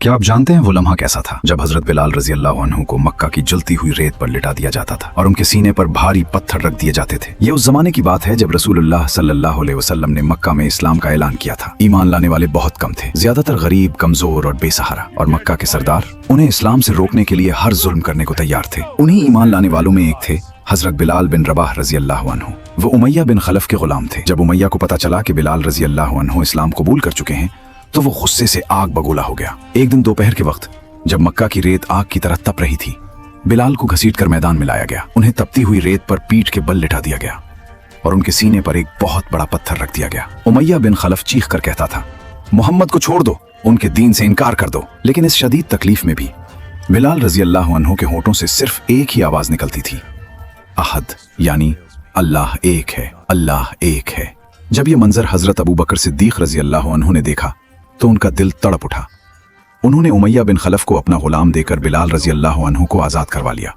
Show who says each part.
Speaker 1: क्या आप जानते हैं वो लम्हा कैसा था जब हजरत बिलाल रजी अल्लाह अन्हु को मक्का की जलती हुई रेत पर लिटा दिया जाता था और उनके सीने पर भारी पत्थर रख दिए जाते थे। ये उस जमाने की बात है जब रसूलुल्लाह सल्लल्लाहु अलैहि वसल्लम ने मक्का में इस्लाम का ऐलान किया था। ईमान लाने वाले बहुत कम थे, ज्यादातर गरीब, कमजोर और बेसहारा, और मक्का के सरदार उन्हें इस्लाम से रोकने के लिए हर जुल्म करने को तैयार थे। उन्हीं ईमान लाने वालों में एक थे हजरत बिलाल बिन रबाह रजी अल्लाह अन्हु। वो उमैया बिन खलफ के गुलाम थे। जब उमैया को पता चला कि बिलाल रजी अल्लाह अन्हु इस्लाम कबूल कर चुके हैं तो वो गुस्से से आग बगोला हो गया। एक दिन दोपहर के वक्त जब मक्का की रेत आग की तरह तप रही थी, बिलाल को घसीटकर मैदान में लाया गया। उन्हें तपती हुई रेत पर पीठ के बल लिटा दिया गया और उनके सीने पर एक बहुत बड़ा पत्थर रख दिया गया। उमैया बिन खलफ चीख कर कहता था, मोहम्मद को छोड़ दो, उनके दीन से इनकार कर दो। लेकिन इस शदीद तकलीफ में भी बिलाल रजी अल्लाह अन्हु के होठों से सिर्फ एक ही आवाज निकलती थी, अहद, यानी अल्लाह एक है, अल्लाह एक है। जब यह मंजर हजरत अबू बकर सिद्दीक रजी अल्लाह अन्हु ने देखा तो उनका दिल तड़प उठा। उन्होंने उमैया बिन खलफ को अपना गुलाम देकर बिलाल रजी अल्लाह अन्हु को आजाद करवा लिया।